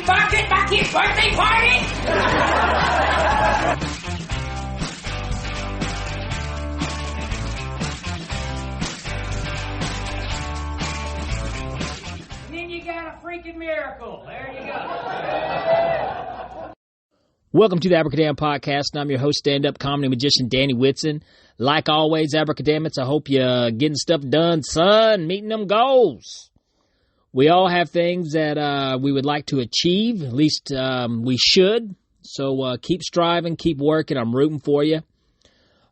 Bucket birthday party! Then you got a freaking miracle. There you go. Welcome to the Abracadamn Podcast. I'm your host, stand-up comedy magician Danny Whitson. Like always, Abracadammits, I hope you're getting stuff done, son, meeting them goals. We all have things that we would like to achieve, at least we should. So keep striving, keep working. I'm rooting for you.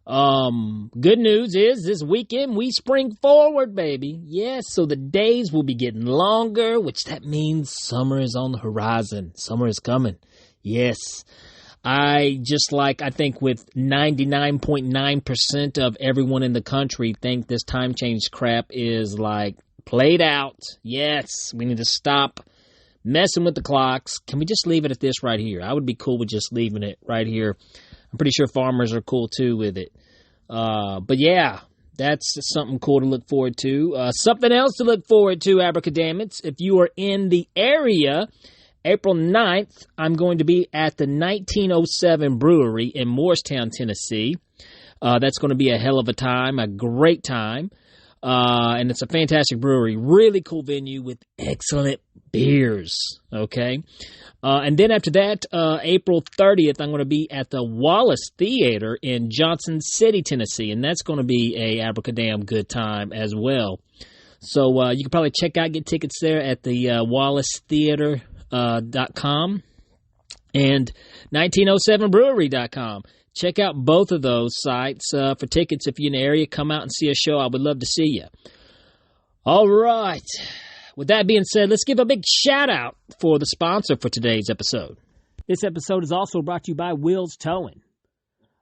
Good news is this weekend we spring forward, baby. Yes, so the days will be getting longer, which that means summer is on the horizon. Summer is coming. Yes. I think with 99.9% of everyone in the country think this time change crap is like played out. Yes, we need to stop messing with the clocks. Can we just leave it at this right here? I would be cool with just leaving it right here. I'm pretty sure farmers are cool too with it. But yeah, that's something cool to look forward to. Something else to look forward to, Abracadammits. If you are in the area, April 9th, I'm going to be at the 1907 Brewery in Morristown, Tennessee. That's going to be a hell of a time, a great time. And it's a fantastic brewery, really cool venue with excellent beers, okay? And then after that, April 30th, I'm going to be at the Wallace Theater in Johnson City, Tennessee, and that's going to be a Abracadamn good time as well. So you can probably get tickets there at the WallaceTheater.com and 1907brewery.com. Check out both of those sites for tickets. If you're in the area, come out and see a show. I would love to see you. All right. With that being said, let's give a big shout out for the sponsor for today's episode. This episode is also brought to you by Will's Towing,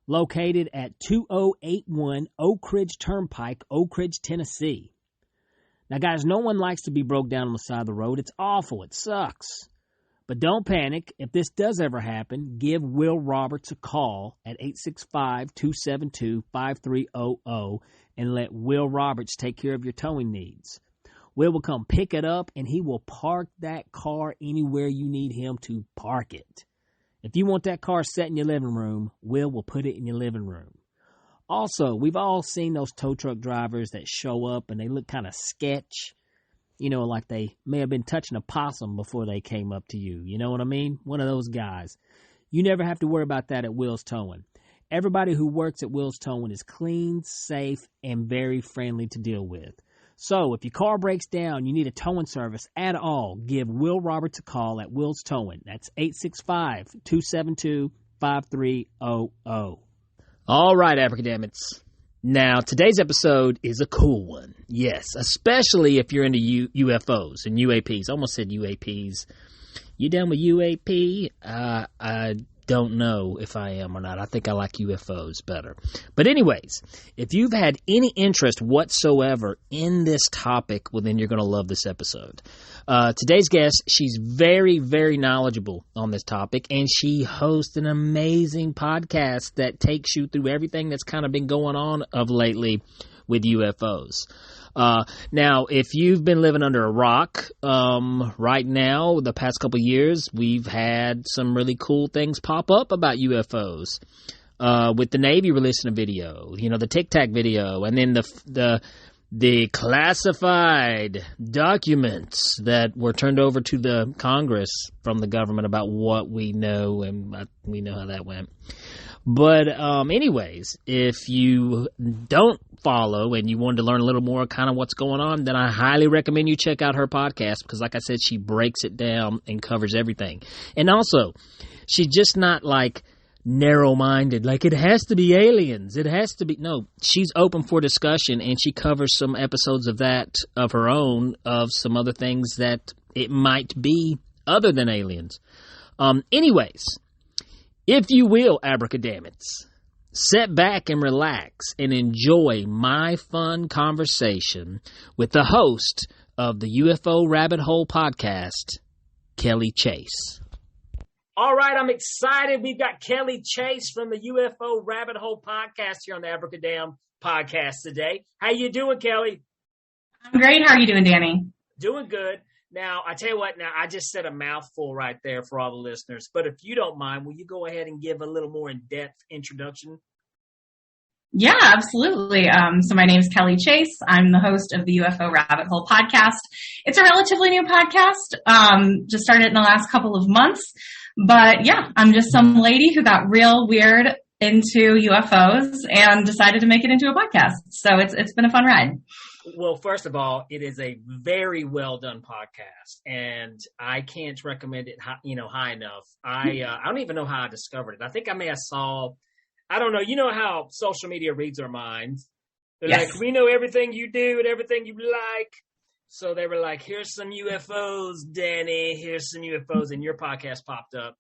located at 2081 Oak Ridge Turnpike, Oak Ridge, Tennessee. Now, guys, no one likes to be broke down on the side of the road. It's awful. It sucks. But don't panic. If this does ever happen, give Will Roberts a call at 865-272-5300 and let Will Roberts take care of your towing needs. Will come pick it up, and he will park that car anywhere you need him to park it. If you want that car set in your living room, Will put it in your living room. Also, we've all seen those tow truck drivers that show up and they look kind of sketch. You know, like they may have been touching a possum before they came up to you. You know what I mean? One of those guys. You never have to worry about that at Will's Towing. Everybody who works at Will's Towing is clean, safe, and very friendly to deal with. So, if your car breaks down, you need a towing service at all, give Will Roberts a call at Will's Towing. That's 865-272-5300. All right, Abracadammits. Now, today's episode is a cool one. Yes, especially if you're into UFOs and UAPs. I almost said UAPs. You down with UAP? I don't know if I am or not. I think I like UFOs better. But anyways, if you've had any interest whatsoever in this topic, well, then you're going to love this episode. Today's guest, she's very, very knowledgeable on this topic, and she hosts an amazing podcast that takes you through everything that's kind of been going on of lately with UFOs. Now, if you've been living under a rock, right now, the past couple of years, we've had some really cool things pop up about UFOs. With the Navy releasing a video, you know, the Tic Tac video, and then the classified documents that were turned over to the Congress from the government about what we know, and we know how that went. But anyways, if you don't follow and you wanted to learn a little more kind of what's going on, then I highly recommend you check out her podcast because, like I said, she breaks it down and covers everything. And also, she's just not like narrow-minded, like it has to be aliens. It has to be. No, she's open for discussion, and she covers some episodes of that of her own of some other things that it might be other than aliens. Anyways. If you will, Abracadammits, sit back and relax and enjoy my fun conversation with the host of the UFO Rabbit Hole Podcast, Kelly Chase. All right, I'm excited. We've got Kelly Chase from the UFO Rabbit Hole Podcast here on the Abracadamn Podcast today. How you doing, Kelly? I'm great. How are you doing, Danny? Doing good. Now, I tell you what, now I just said a mouthful right there for all the listeners, but if you don't mind, will you go ahead and give a little more in-depth introduction? Yeah, absolutely. So my name is Kelly Chase. I'm the host of the UFO Rabbit Hole podcast. It's a relatively new podcast. Just started in the last couple of months, but yeah, I'm just some lady who got real weird into UFOs and decided to make it into a podcast. So it's been a fun ride. Well, first of all, it is a very well done podcast, and I can't recommend it high enough. I don't even know how I discovered it. I think I may have saw. I don't know. You know how social media reads our minds. They're like, we know everything you do and everything you like. So they were like, here's some UFOs, Danny. Here's some UFOs, and your podcast popped up.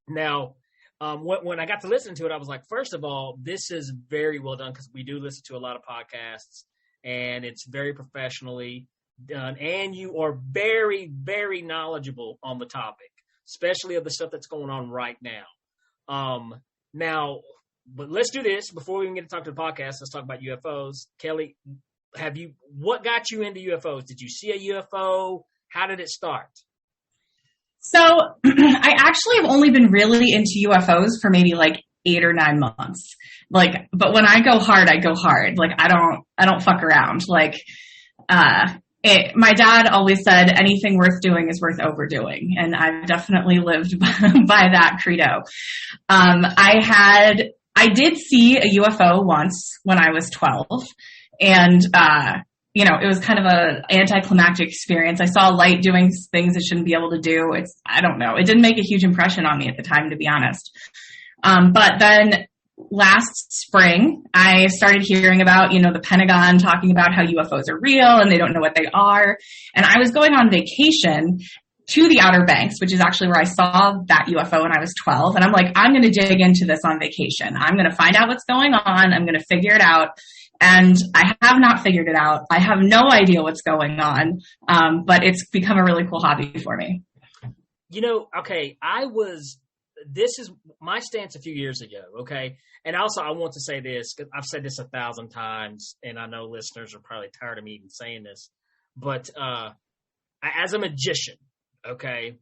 Now, when I got to listen to it, I was like, first of all, this is very well done because we do listen to a lot of podcasts. And it's very professionally done. And you are very, very knowledgeable on the topic, especially of the stuff that's going on right now. But let's do this. Before we even get to talk to the podcast, let's talk about UFOs. Kelly, what got you into UFOs? Did you see a UFO? How did it start? So I actually have only been really into UFOs for maybe like 8 or 9 months. But when I go hard, I go hard. Like, I don't fuck around. Like, my dad always said anything worth doing is worth overdoing. And I've definitely lived by that credo. I did see a UFO once when I was 12, and, it was kind of a anticlimactic experience. I saw a light doing things it shouldn't be able to do. I don't know. It didn't make a huge impression on me at the time, to be honest. But then last spring, I started hearing about, the Pentagon talking about how UFOs are real and they don't know what they are. And I was going on vacation to the Outer Banks, which is actually where I saw that UFO when I was 12. And I'm like, I'm going to dig into this on vacation. I'm going to find out what's going on. I'm going to figure it out. And I have not figured it out. I have no idea what's going on. But it's become a really cool hobby for me. Okay, this is my stance a few years ago, okay? And also I want to say this, because I've said this 1,000 times, and I know listeners are probably tired of me even saying this, but as a magician, okay,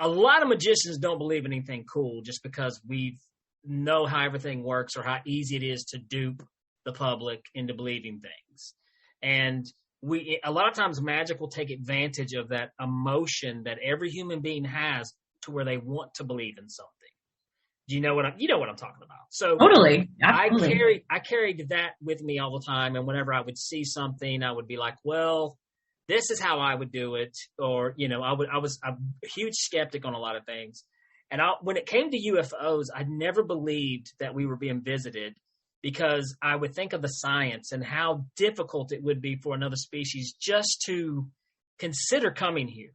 a lot of magicians don't believe in anything cool just because we know how everything works or how easy it is to dupe the public into believing things. And a lot of times magic will take advantage of that emotion that every human being has to where they want to believe in something. Do you know what I'm talking about? So totally. Absolutely. I carried that with me all the time. And whenever I would see something, I would be like, well, this is how I would do it. Or, I was a huge skeptic on a lot of things. And when it came to UFOs, I never believed that we were being visited because I would think of the science and how difficult it would be for another species just to consider coming here.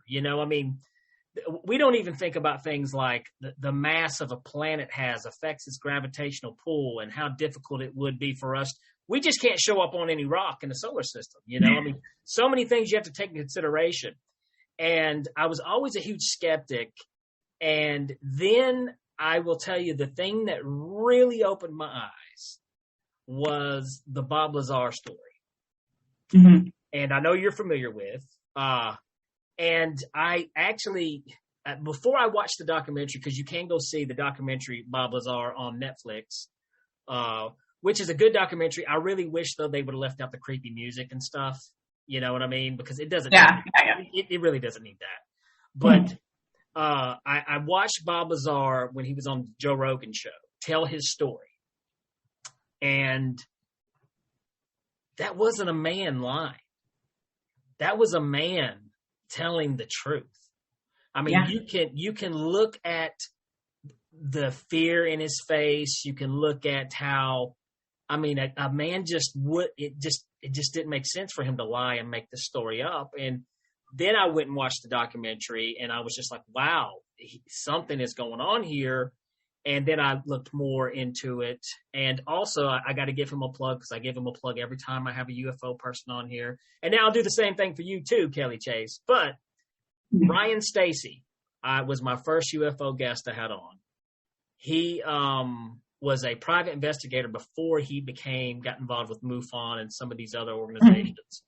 We don't even think about things like the mass of a planet affects its gravitational pull and how difficult it would be for us. We just can't show up on any rock in the solar system. So many things you have to take into consideration. And I was always a huge skeptic. And then I will tell you the thing that really opened my eyes was the Bob Lazar story. Mm-hmm. And I know you're familiar with. And I actually, before I watched the documentary, because you can go see the documentary Bob Lazar on Netflix, which is a good documentary. I really wish, though, they would have left out the creepy music and stuff. You know what I mean? Because it doesn't. Yeah. It really doesn't need that. But I watched Bob Lazar when he was on Joe Rogan show tell his story. And that wasn't a man lying. That was a man telling the truth. I mean, you can look at the fear in his face. You can look at how, a man it just didn't make sense for him to lie and make this story up. And then I went and watched the documentary and I was just like, wow, something is going on here. And then I looked more into it. And also, I got to give him a plug because I give him a plug every time I have a UFO person on here. And now I'll do the same thing for you too, Kelly Chase. But Ryan Stacy was my first UFO guest I had on. He was a private investigator before he got involved with MUFON and some of these other organizations.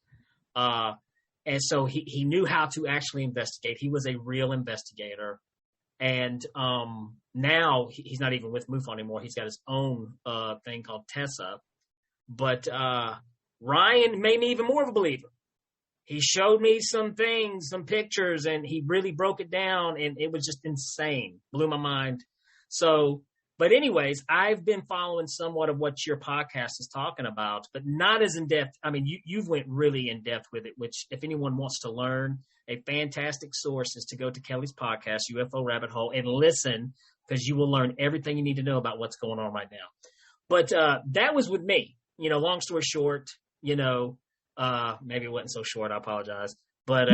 And so he knew how to actually investigate. He was a real investigator. And now he's not even with MUFON anymore. He's got his own thing called Tessa. But Ryan made me even more of a believer. He showed me some things, some pictures, and he really broke it down, and it was just insane. Blew my mind. So, but anyways, I've been following somewhat of what your podcast is talking about, but not as in depth. I mean, you've went really in depth with it, which if anyone wants to learn, a fantastic source is to go to Kelly's podcast, UFO Rabbit Hole, and listen, because you will learn everything you need to know about what's going on right now. But that was with me. Long story short, maybe it wasn't so short. I apologize. But,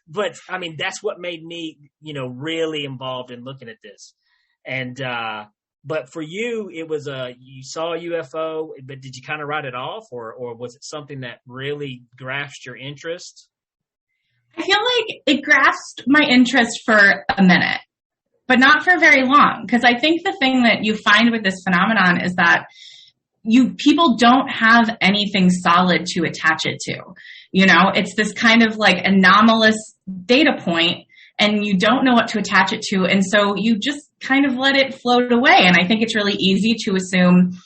but I mean, that's what made me, really involved in looking at this. And, but for you, it was you saw a UFO, but did you kind of write it off, or was it something that really grasped your interest? I feel like it grasped my interest for a minute, but not for very long. Because I think the thing that you find with this phenomenon is that people don't have anything solid to attach it to. It's this kind of like anomalous data point, and you don't know what to attach it to. And so you just kind of let it float away. And I think it's really easy to assume,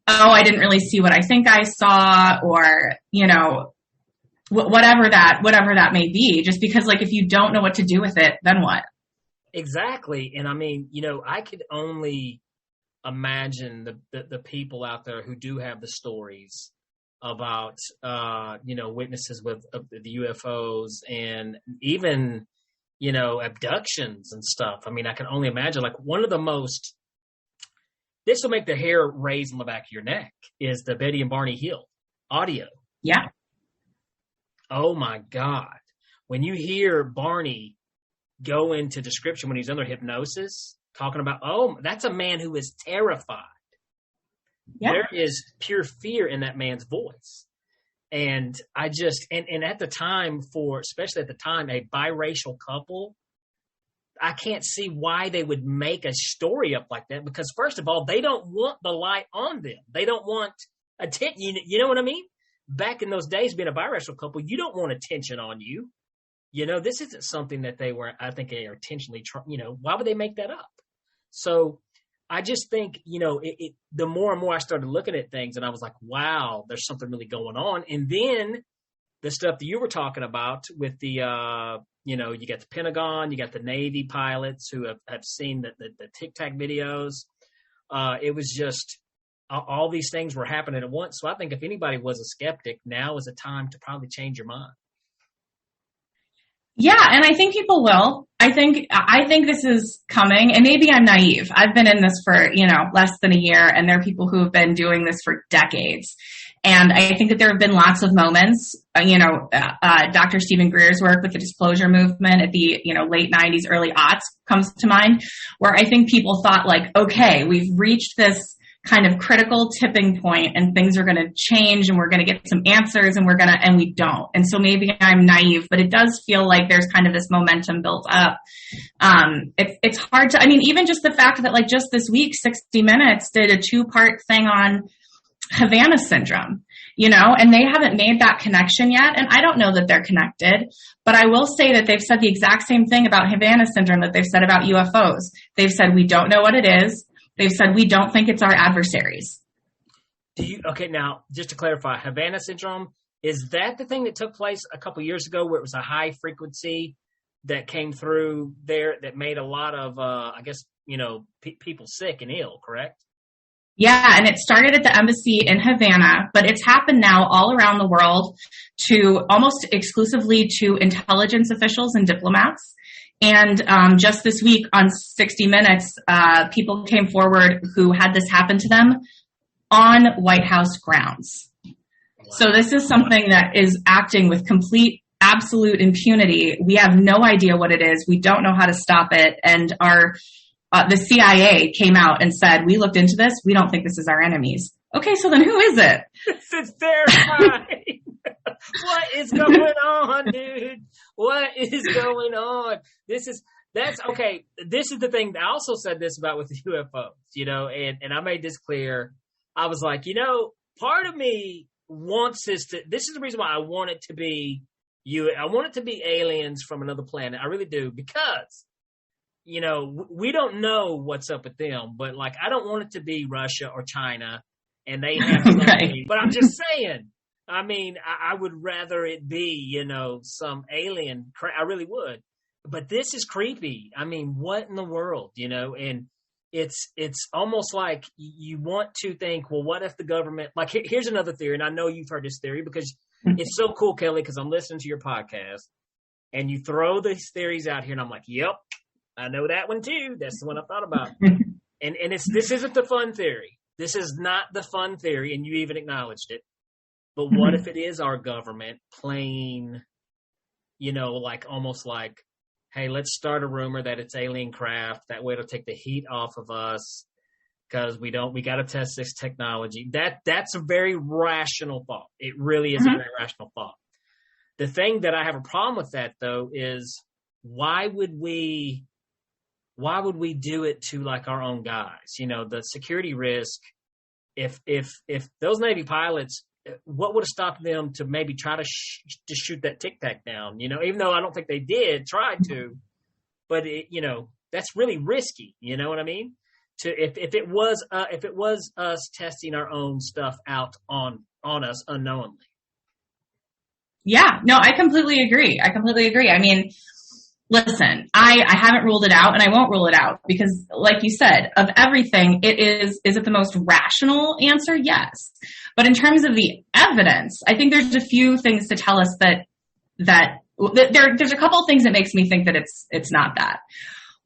oh, I didn't really see what I think I saw, or, whatever that may be, just because like, if you don't know what to do with it, then what? Exactly. And I mean, I could only imagine the people out there who do have the stories about, witnesses with the UFOs and even, abductions and stuff. I mean, I can only imagine, like, one of the most, this will make the hair raise on the back of your neck, is the Betty and Barney Hill audio. Yeah. Oh my God. When you hear Barney go into description when he's under hypnosis, talking about, oh, that's a man who is terrified. Yeah. There is pure fear in that man's voice. And I just, and at the time, especially at the time, a biracial couple, I can't see why they would make a story up like that, because first of all, they don't want the light on them. They don't want attention. You know what I mean? Back in those days, being a biracial couple, you don't want attention on you. This isn't something that they are intentionally why would they make that up? So I just think, the more and more I started looking at things, and I was like, wow, there's something really going on. And then the stuff that you were talking about with the, you got the Pentagon, you got the Navy pilots who have seen the Tic Tac videos. It was just all these things were happening at once. So I think if anybody was a skeptic, now is a time to probably change your mind. Yeah, and I think people will. I think this is coming, and maybe I'm naive. I've been in this for, less than a year, and there are people who have been doing this for decades. And I think that there have been lots of moments, Dr. Stephen Greer's work with the disclosure movement at the, late 90s, early aughts comes to mind, where I think people thought like, okay, we've reached this kind of critical tipping point and things are going to change and we're going to get some answers and we don't. And so maybe I'm naive, but it does feel like there's kind of this momentum built up. It's hard to, even just the fact that like just this week, 60 Minutes did a 2-part thing on Havana Syndrome, and they haven't made that connection yet. And I don't know that they're connected, but I will say that they've said the exact same thing about Havana Syndrome that they've said about UFOs. They've said, we don't know what it is. They've said, we don't think it's our adversaries. Okay, now, just to clarify, Havana Syndrome, is that the thing that took place a couple years ago where it was a high frequency that came through there that made a lot of, people sick and ill, correct? Yeah, and it started at the embassy in Havana, but it's happened now all around the world to almost exclusively to intelligence officials and diplomats. And just this week on 60 Minutes, people came forward who had this happen to them on White House grounds. Wow. So this is something that is acting with complete, absolute impunity. We have no idea what it is. We don't know how to stop it. And the CIA came out and said, we looked into this. We don't think this is our enemies. Okay, so then who is it? This is terrifying. What is going on, dude? What is going on? That's okay. This is the thing. I also said this about with the UFOs, and I made this clear. I was like, part of me wants this to. This is the reason why I want it to be I want it to be aliens from another planet. I really do, because we don't know what's up with them. But like, I don't want it to be Russia or China, and they have something. Right. But I'm just saying. I mean, I would rather it be some alien. I really would. But this is creepy. I mean, what in the world, And it's almost like you want to think, well, what if the government, like, here's another theory, and I know you've heard this theory because it's so cool, Kelly, because I'm listening to your podcast, and you throw these theories out here, and I'm like, yep, I know that one too. That's the one I thought about. and this isn't the fun theory. This is not the fun theory, and you even acknowledged it. But what if it is our government playing, like almost like, hey, let's start a rumor that it's alien craft. That way it'll take the heat off of us because we got to test this technology. That's a very rational thought. It really is a very rational thought. The thing that I have a problem with that, though, is why would we do it to like our own guys? The security risk, if those Navy pilots, what would have stopped them to maybe try to shoot that Tic Tac down? Even though I don't think they did try to, but that's really risky. You know what I mean? If it was us testing our own stuff out on us unknowingly. Yeah, no, I completely agree. I mean, listen, I haven't ruled it out, and I won't rule it out because, like you said, of everything, is it the most rational answer? Yes. But in terms of the evidence, I think there's a few things to tell us that there's a couple of things that makes me think that it's not that.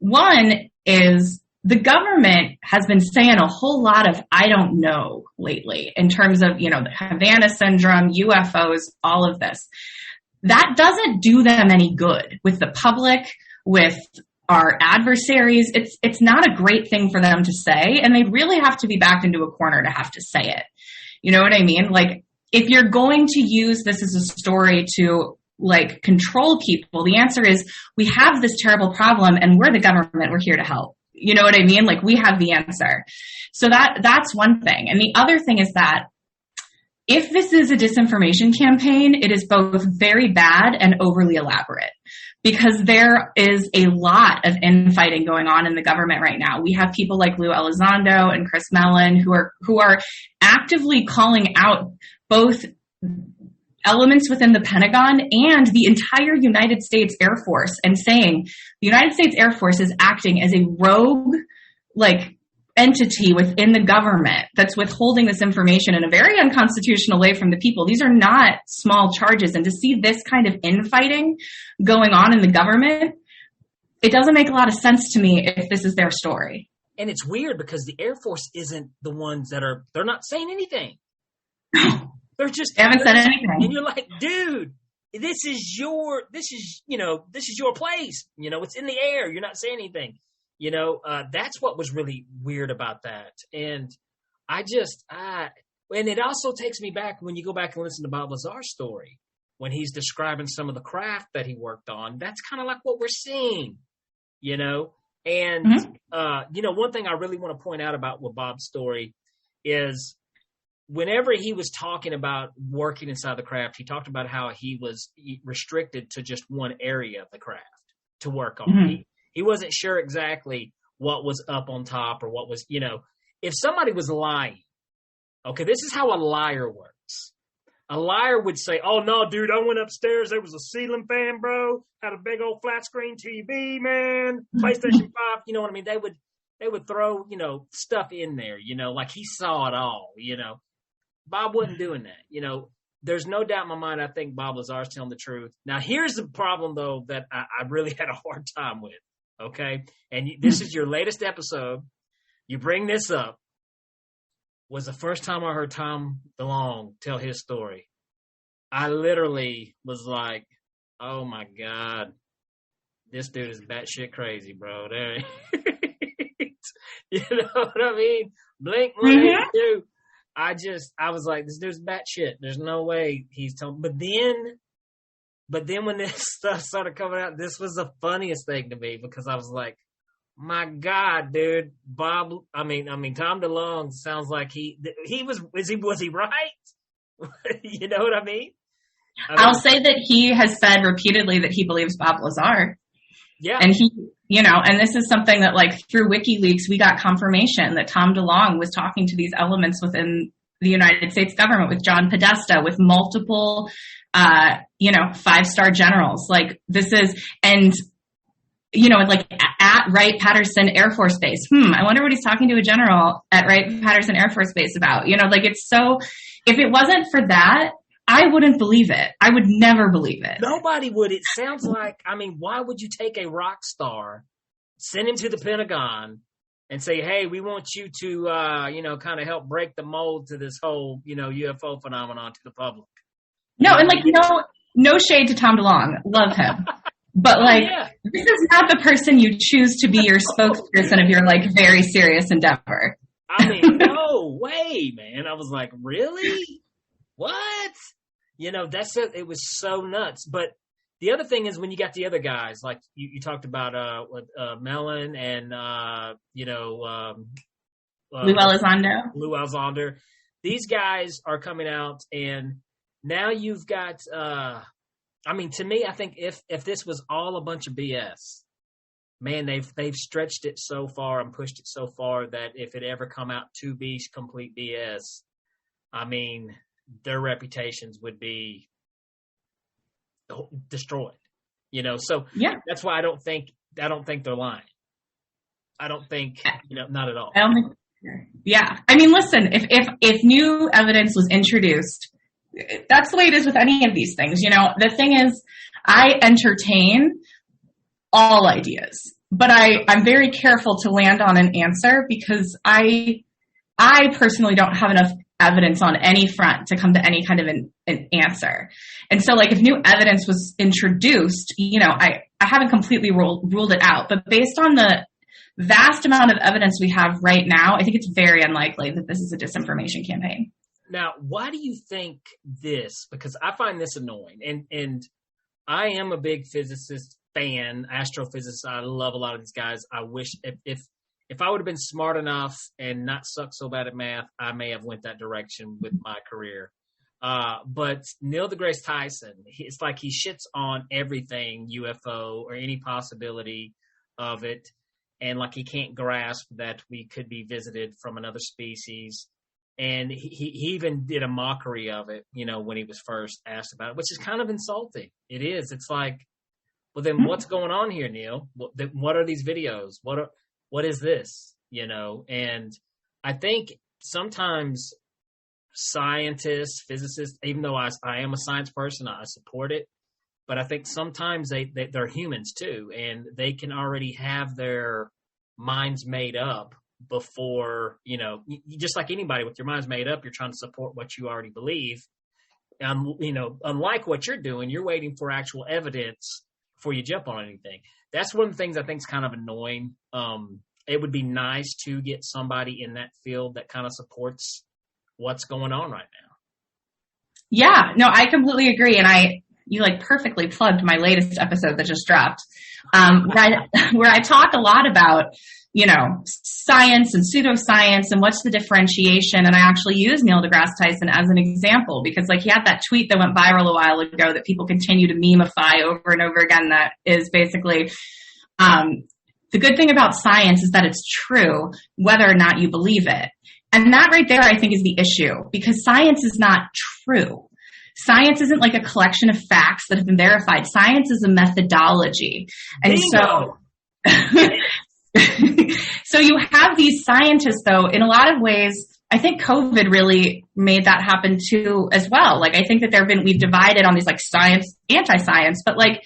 One is the government has been saying a whole lot of I don't know lately in terms of, the Havana Syndrome, UFOs, all of this. That doesn't do them any good with the public, with our adversaries. It's not a great thing for them to say, and they really have to be backed into a corner to have to say it. You know what I mean? Like, if you're going to use this as a story to like control people, the answer is we have this terrible problem and we're the government. We're here to help. You know what I mean? Like, we have the answer. So that's one thing. And the other thing is that if this is a disinformation campaign, it is both very bad and overly elaborate because there is a lot of infighting going on in the government right now. We have people like Lou Elizondo and Chris Mellon who are actively calling out both elements within the Pentagon and the entire United States Air Force and saying the United States Air Force is acting as a rogue, entity within the government that's withholding this information in a very unconstitutional way from the people. These are not small charges. And to see this kind of infighting going on in the government, it doesn't make a lot of sense to me if this is their story. And it's weird because the Air Force isn't the ones they're not saying anything. They haven't said anything. And you're like, dude, this is your place. It's in the air. You're not saying anything. That's what was really weird about that. And and it also takes me back when you go back and listen to Bob Lazar's story, when he's describing some of the craft that he worked on. That's kind of like what we're seeing, And, one thing I really want to point out about with Bob's story is whenever he was talking about working inside the craft, he talked about how he was restricted to just one area of the craft to work on. Mm-hmm. He wasn't sure exactly what was up on top or what was, if somebody was lying, okay, this is how a liar works. A liar would say, oh, no, dude, I went upstairs. There was a ceiling fan, bro. Had a big old flat screen TV, man. PlayStation 5. You know what I mean? They would throw, stuff in there, like he saw it all, Bob wasn't doing that, There's no doubt in my mind, I think Bob Lazar's telling the truth. Now, here's the problem, though, that I really had a hard time with. Okay, and this is your latest episode. You bring this up. Was the first time I heard Tom DeLonge tell his story. I literally was like, "Oh my God, this dude is batshit crazy, bro." There, you know what I mean? Blink 182. I was like, this dude's batshit. There's no way he's telling. But then when this stuff started coming out, this was the funniest thing to me because I was like, my God, dude, Tom DeLonge sounds like was he right? You know what I mean? I'll say that he has said repeatedly that he believes Bob Lazar. Yeah. And he, and this is something that like through WikiLeaks, we got confirmation that Tom DeLonge was talking to these elements within the United States government with John Podesta, with multiple, 5-star generals. Like this is, and, like at Wright-Patterson Air Force Base. I wonder what he's talking to a general at Wright-Patterson Air Force Base about. Like it's so, if it wasn't for that, I wouldn't believe it. I would never believe it. Nobody would. It sounds like, why would you take a rock star, send him to the Pentagon, and say, hey, we want you to, kind of help break the mold to this whole, UFO phenomenon to the public? No, and like, no shade to Tom DeLonge. Love him. But like, This is not the person you choose to be your spokesperson of your like very serious endeavor. No way, man. I was like, really? What? That's it. It was so nuts. But the other thing is when you got the other guys, like you talked about Mellon and Lou Elizondo. Lou Elizondo. These guys are coming out, and now you've got. To me, I think if this was all a bunch of BS, man, they've stretched it so far and pushed it so far that if it ever come out to be complete BS, their reputations would be destroyed, So that's why I don't think they're lying. I don't think, not at all. I don't think. Yeah, listen. If new evidence was introduced, that's the way it is with any of these things. The thing is, I entertain all ideas, but I'm very careful to land on an answer because I personally don't have enough evidence on any front to come to any kind of an answer. And so like if new evidence was introduced, I haven't completely ruled it out, but based on the vast amount of evidence we have right now, I think it's very unlikely that this is a disinformation campaign. Now, why do you think this? Because I find this annoying, and I am a big physicist fan, astrophysicist. I love a lot of these guys. I wish if I would have been smart enough and not suck so bad at math, I may have went that direction with my career. But Neil deGrasse Tyson, it's like he shits on everything UFO or any possibility of it, and like he can't grasp that we could be visited from another species. And he even did a mockery of it, when he was first asked about it, which is kind of insulting. It is. It's like, well, then what's going on here, Neil? What are these videos? What is this? And I think sometimes scientists, physicists, even though I am a science person, I support it. But I think sometimes they're humans too, and they can already have their minds made up before, just like anybody with your mind's made up, you're trying to support what you already believe. Unlike what you're doing, you're waiting for actual evidence before you jump on anything. That's one of the things I think is kind of annoying. It would be nice to get somebody in that field that kind of supports what's going on right now. Yeah, no, I completely agree. And you like perfectly plugged my latest episode that just dropped, where I talk a lot about, science and pseudoscience and what's the differentiation. And I actually use Neil deGrasse Tyson as an example because like he had that tweet that went viral a while ago that people continue to memeify over and over again. That is basically, the good thing about science is that it's true whether or not you believe it. And that right there, I think, is the issue because science is not true. Science isn't like a collection of facts that have been verified. Science is a methodology. And Bingo. So you have these scientists, though, in a lot of ways, I think COVID really made that happen too as well. Like, I think that we've divided on these like science, anti-science, but like,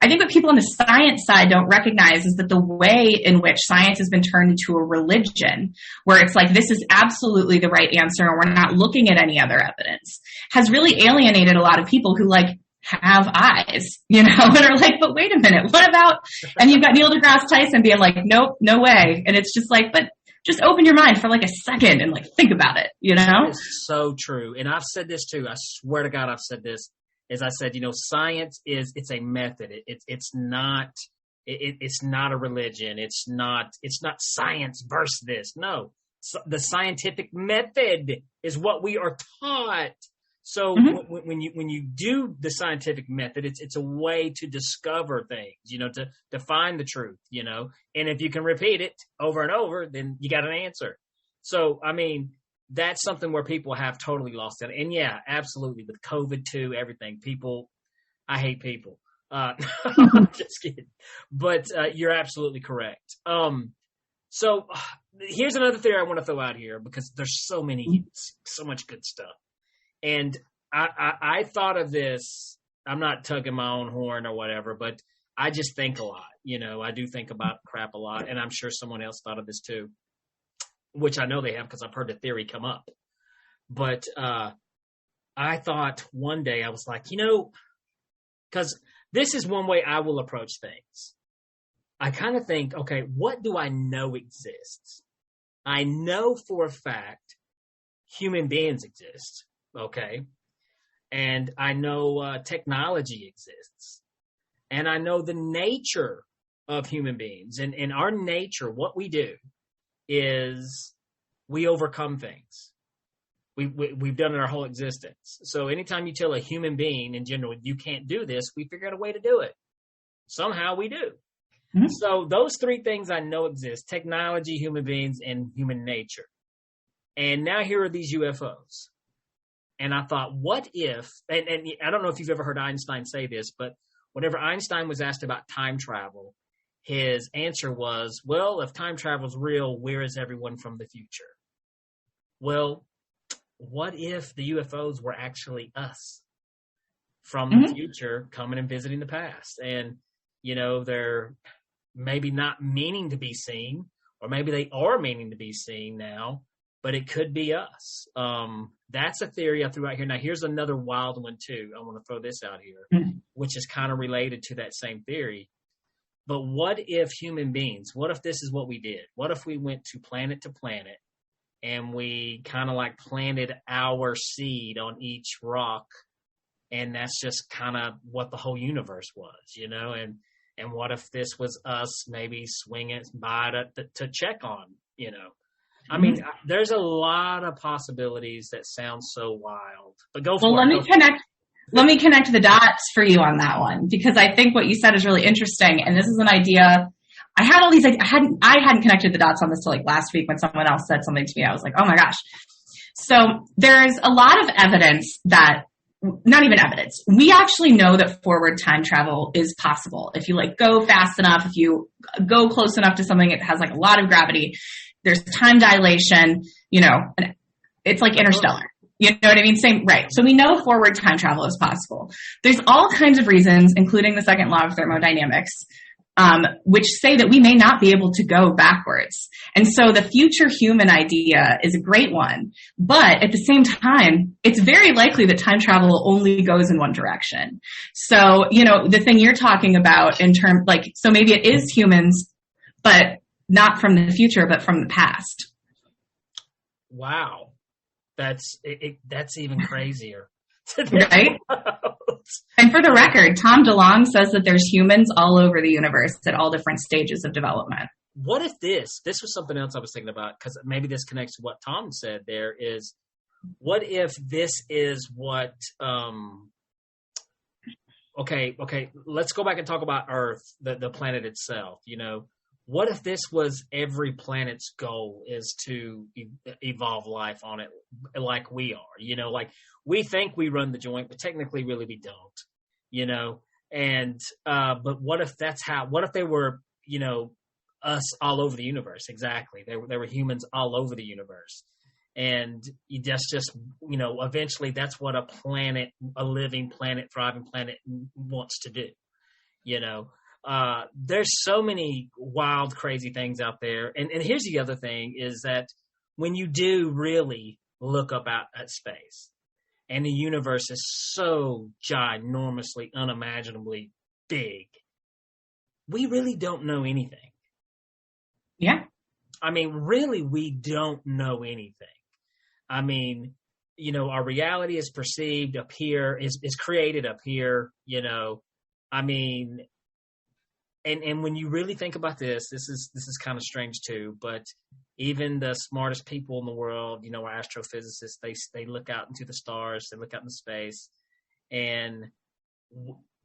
I think what people on the science side don't recognize is that the way in which science has been turned into a religion, where it's like, this is absolutely the right answer and we're not looking at any other evidence, has really alienated a lot of people who like have eyes, and are like, but wait a minute, what about, and you've got Neil deGrasse Tyson being like, nope, no way. And it's just like, but just open your mind for like a second and like think about it, It's so true. And I've said this too. I swear to God, I've said this. As I said, science it's a method. It's not a religion. It's not science versus this. No, the scientific method is what we are taught. So when you do the scientific method, it's a way to discover things, to find the truth, and if you can repeat it over and over, then you got an answer. So, I mean, that's something where people have totally lost it. And yeah, absolutely. With COVID too, everything, I hate people. I'm just kidding. But you're absolutely correct. So here's another theory I want to throw out here because there's so much good stuff. And I thought of this, I'm not tugging my own horn or whatever, but I just think a lot. I do think about crap a lot. And I'm sure someone else thought of this too, which I know they have because I've heard the theory come up. But I thought one day, I was like, because this is one way I will approach things. I kind of think, okay, what do I know exists? I know for a fact human beings exist, okay? And I know technology exists. And I know the nature of human beings. And in our nature, what we do is we overcome things. We've done it our whole existence. So anytime you tell a human being in general, you can't do this, we figure out a way to do it. Somehow we do. Mm-hmm. So those three things I know exist: technology, human beings, and human nature. And now here are these UFOs. And I thought, what if, and I don't know if you've ever heard Einstein say this, but whenever Einstein was asked about time travel, his answer was, well, if time travel is real, where is everyone from the future? Well, what if the UFOs were actually us from the future coming and visiting the past? And, they're maybe not meaning to be seen, or maybe they are meaning to be seen now, but it could be us. That's a theory I threw out here. Now, here's another wild one, too. I want to throw this out here, which is kind of related to that same theory. But what if human beings, what if this is what we did? What if we went to planet and we kind of like planted our seed on each rock, and that's just kind of what the whole universe was, and what if this was us maybe swinging by to check on, I mean, there's a lot of possibilities that sound so wild, but go for it. Let me connect the dots for you on that one, because I think what you said is really interesting. And this is an idea. I hadn't connected the dots on this till like last week when someone else said something to me. I was like, oh my gosh. So there's a lot of evidence that, not even evidence, we actually know that forward time travel is possible. If you go fast enough, if you go close enough to something that has a lot of gravity, there's time dilation, and it's like Interstellar. You know what I mean? Same, right. So we know forward time travel is possible. There's all kinds of reasons, including the second law of thermodynamics, which say that we may not be able to go backwards. And so the future human idea is a great one. But at the same time, it's very likely that time travel only goes in one direction. So, the thing you're talking about in terms, so maybe it is humans, but not from the future, but from the past. Wow. That's even crazier. Right? And for the record, Tom DeLonge says that there's humans all over the universe at all different stages of development. What if this was something else I was thinking about, because maybe this connects to what Tom said there, is what if this is what, okay, let's go back and talk about Earth, the planet itself, What if this was every planet's goal is to evolve life on it like we are, like we think we run the joint, but technically really we don't, and, but what if what if they were, us all over the universe? Exactly. They were humans all over the universe. And that's just, eventually that's what a living planet, thriving planet wants to do, There's so many wild, crazy things out there. And here's the other thing is that when you do really look up out at space and the universe is so ginormously, unimaginably big, we really don't know anything. Yeah. I mean, really, we don't know anything. I mean, our reality is perceived up here, is created up here, I mean, and when you really think about this is kind of strange too, but even the smartest people in the world, are astrophysicists. They look out into the stars, they look out into space, and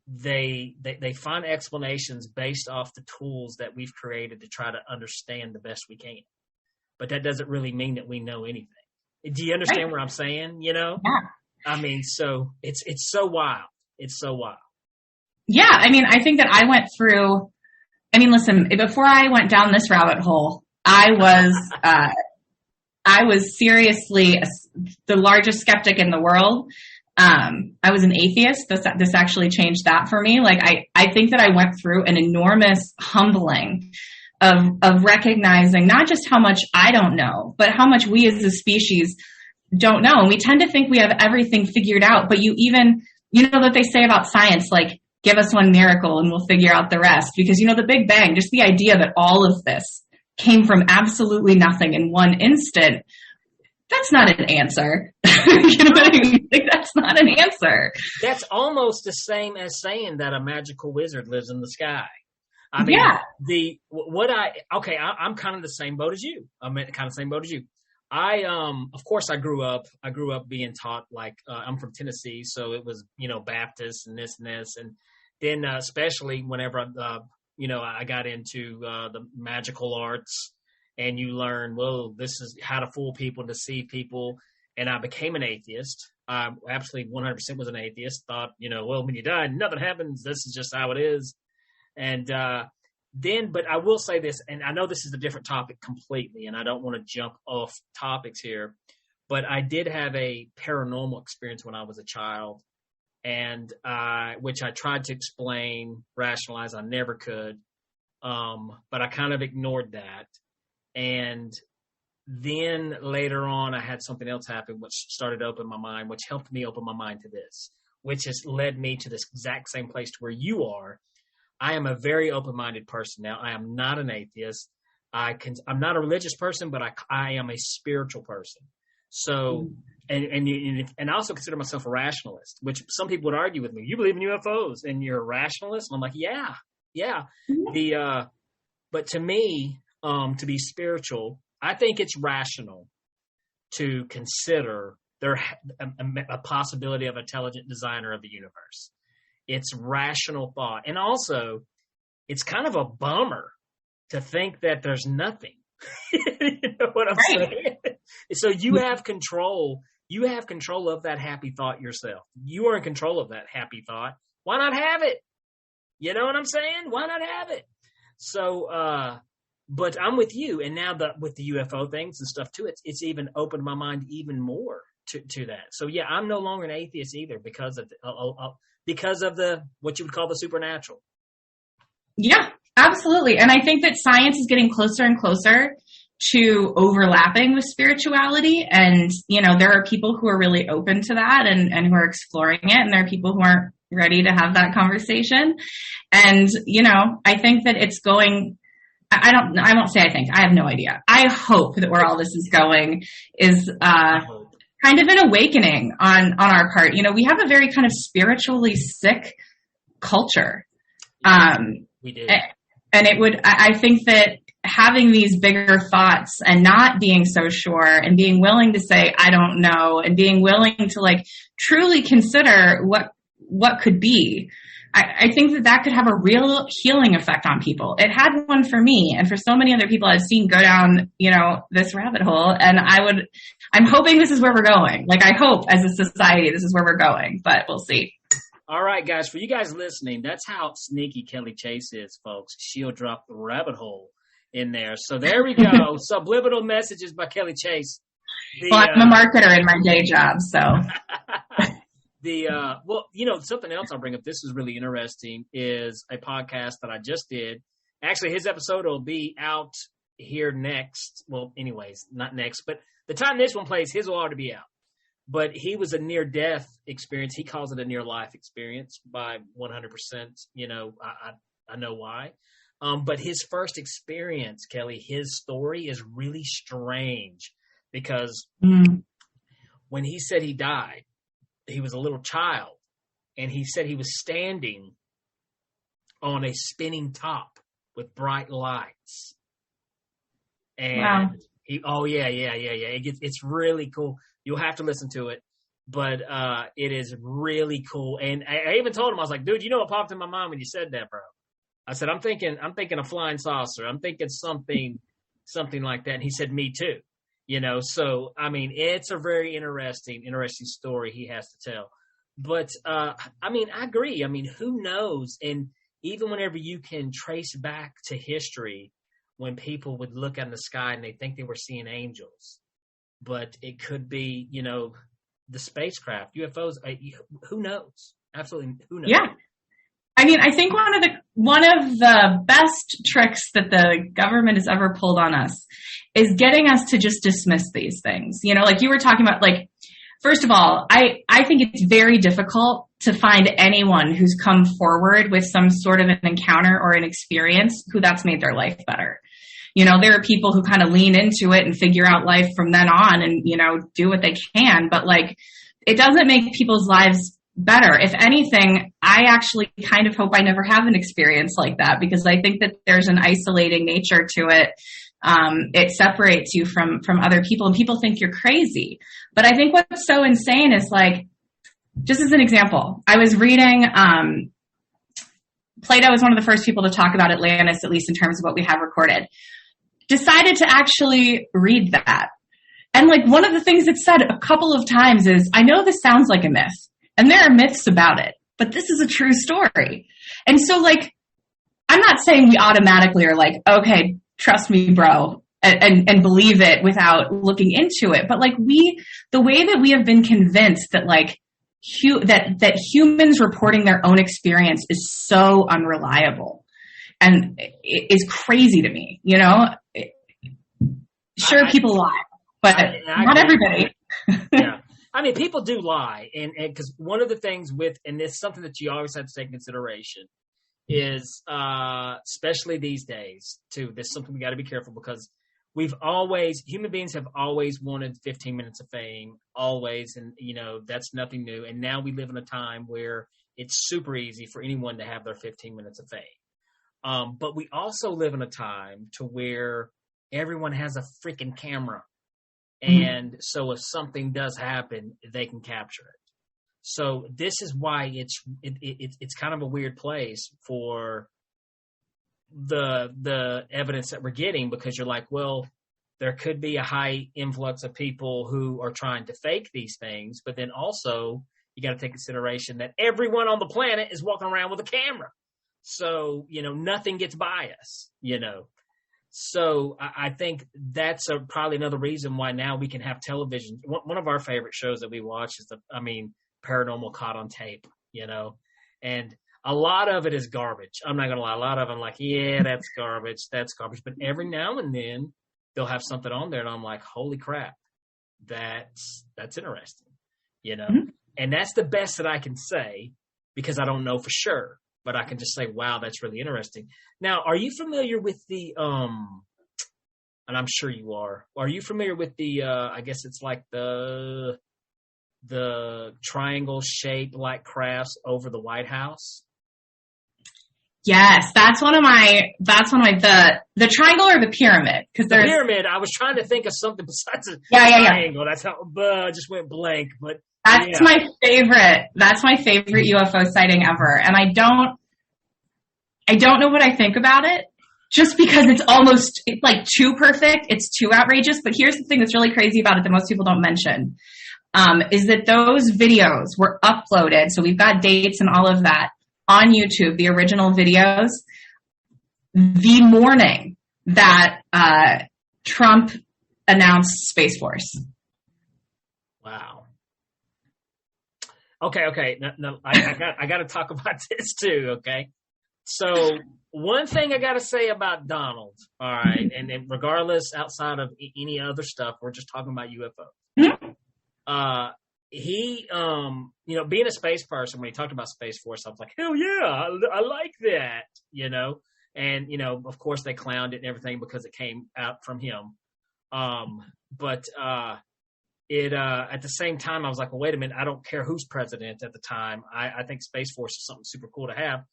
they find explanations based off the tools that we've created to try to understand the best we can. But that doesn't really mean that we know anything. Do you understand what I'm saying? Yeah. I mean, so it's so wild. It's so wild. Yeah. I mean, I think that I went through, listen, before I went down this rabbit hole, I was seriously the largest skeptic in the world. I was an atheist. This actually changed that for me. Like, I think that I went through an enormous humbling of recognizing not just how much I don't know, but how much we as a species don't know. And we tend to think we have everything figured out, but you know what they say about science, like, give us one miracle and we'll figure out the rest. Because, the Big Bang, just the idea that all of this came from absolutely nothing in one instant, that's not an answer. You know what I mean? Like, that's not an answer. That's almost the same as saying that a magical wizard lives in the sky. I mean, I'm kind of the same boat as you. Of course I grew up being taught, like, I'm from Tennessee, so it was, Baptist and this, and then, especially whenever, I got into, the magical arts, and you learn, well, this is how to fool people, deceive people. And I became an atheist. I absolutely 100% was an atheist, thought, well, when you die, nothing happens. This is just how it is. And, but I will say this, and I know this is a different topic completely, and I don't want to jump off topics here, but I did have a paranormal experience when I was a child, and which I tried to explain, rationalize. I never could, but I kind of ignored that. And then later on, I had something else happen, which started to open my mind, which helped me open my mind to this, which has led me to this exact same place to where you are. I am a very open-minded person now. I am not an atheist. I'm not a religious person, but I am a spiritual person. So, and I also consider myself a rationalist, which some people would argue with me. You believe in UFOs and you're a rationalist? And I'm like, yeah. Mm-hmm. But to me, to be spiritual, I think it's rational to consider a possibility of intelligent designer of the universe. It's rational thought. And also, it's kind of a bummer to think that there's nothing. You know what I'm saying? So you have control. You have control of that happy thought yourself. You are in control of that happy thought. Why not have it? You know what I'm saying? Why not have it? So, but I'm with you. And now with the UFO things and stuff too, it's even opened my mind even more to that. So yeah, I'm no longer an atheist either because of the what you would call the supernatural. Yeah, absolutely. And I think that science is getting closer and closer to overlapping with spirituality. And, there are people who are really open to that and who are exploring it. And there are people who aren't ready to have that conversation. And, I think that it's going, I won't say I think, I have no idea. I hope that where all this is going is, kind of an awakening on our part. We have a very kind of spiritually sick culture. We do. And I think that having these bigger thoughts and not being so sure and being willing to say, I don't know, and being willing to like truly consider what could be, I think that could have a real healing effect on people. It had one for me and for so many other people I've seen go down, this rabbit hole. And I'm hoping this is where we're going. Like, I hope as a society, this is where we're going, but we'll see. All right, guys, for you guys listening, that's how sneaky Kelly Chase is, folks. She'll drop the rabbit hole in there. So there we go. Subliminal messages by Kelly Chase. I'm a marketer in my day job, so. Something else I'll bring up, this is really interesting, is a podcast that I just did. Actually, his episode will be out here next. Well, anyways, not next, but the time this one plays, his will already be out. But he was a near-death experience. He calls it a near-life experience by 100%. I know why. But his first experience, Kelly, his story is really strange because when he said he died, he was a little child, and he said he was standing on a spinning top with bright lights. And wow. It's really cool. You'll have to listen to it, but it is really cool. And I even told him, I was like, dude, you know what popped in my mind when you said that, bro? I said, I'm thinking a flying saucer. I'm thinking something like that. And he said, me too. You know, so I mean, it's a very interesting story he has to tell. But I mean, I agree. I mean, who knows? And even whenever you can trace back to history, when people would look out in the sky and they think they were seeing angels, but it could be, you know, the spacecraft, UFOs. Who knows? Absolutely, who knows? Yeah, I mean, I think one of the best tricks that the government has ever pulled on us is getting us to just dismiss these things. You know, like you were talking about, like, first of all, I think it's very difficult to find anyone who's come forward with some sort of an encounter or an experience who that's made their life better. You know, there are people who kind of lean into it and figure out life from then on and, you know, do what they can. But, like, it doesn't make people's lives better. If anything, I actually kind of hope I never have an experience like that, because I think that there's an isolating nature to it. It separates you from other people, and people think you're crazy. But I think what's so insane is, like, just as an example, I was reading, Plato was one of the first people to talk about Atlantis, at least in terms of what we have recorded. Decided to actually read that. And, like, one of the things it said a couple of times is, I know this sounds like a myth, and there are myths about it, but this is a true story. And so, like, I'm not saying we automatically are like, okay, trust me, bro, and believe it without looking into it. But, like, the way that we have been convinced that, like, that humans reporting their own experience is so unreliable and it is crazy to me, you know? Sure, people lie, but not everybody. Yeah. I mean, people do lie. And because one of the things and it's something that you always have to take into consideration, is especially these days too, there's something we got to be careful, because human beings have always wanted 15 minutes of fame, always, and you know, that's nothing new. And now we live in a time where it's super easy for anyone to have their 15 minutes of fame. But we also live in a time to where everyone has a freaking camera. And so if something does happen, they can capture it. So this is why it's kind of a weird place for the evidence that we're getting, because you're like, well, there could be a high influx of people who are trying to fake these things, but then also you got to take consideration that everyone on the planet is walking around with a camera. So, you know, nothing gets by us, you know. So I think that's probably another reason why now we can have television. One of our favorite shows that we watch is Paranormal Caught on Tape, you know, and a lot of it is garbage. I'm not going to lie. A lot of them, like, yeah, that's garbage. That's garbage. But every now and then they'll have something on there and I'm like, holy crap, that's interesting, you know. Mm-hmm. And that's the best that I can say, because I don't know for sure, but I can just say, wow, that's really interesting. Now, are you familiar with the, and I'm sure you are you familiar with the, I guess it's like the triangle shaped like crafts over the White House? Yes, that's one of the triangle or the pyramid? Because there's the pyramid. I was trying to think of something besides a triangle. That's how I just went blank. But that's my favorite. That's my favorite UFO sighting ever, and I don't know what I think about it, just because it's like too perfect. It's too outrageous. But here's the thing that's really crazy about it that most people don't mention, is that those videos were uploaded. So we've got dates and all of that on YouTube, the original videos, the morning that Trump announced Space Force. Wow. Okay. No, I got to talk about this too. Okay. So one thing I got to say about Donald, all right, and regardless, outside of any other stuff, we're just talking about UFO. Mm-hmm. He, you know, being a space person, when he talked about Space Force, I was like, hell yeah, I like that, you know. And, you know, of course they clowned it and everything because it came out from him. But at the same time, I was like, well, wait a minute, I don't care who's president at the time. I think Space Force is something super cool to have.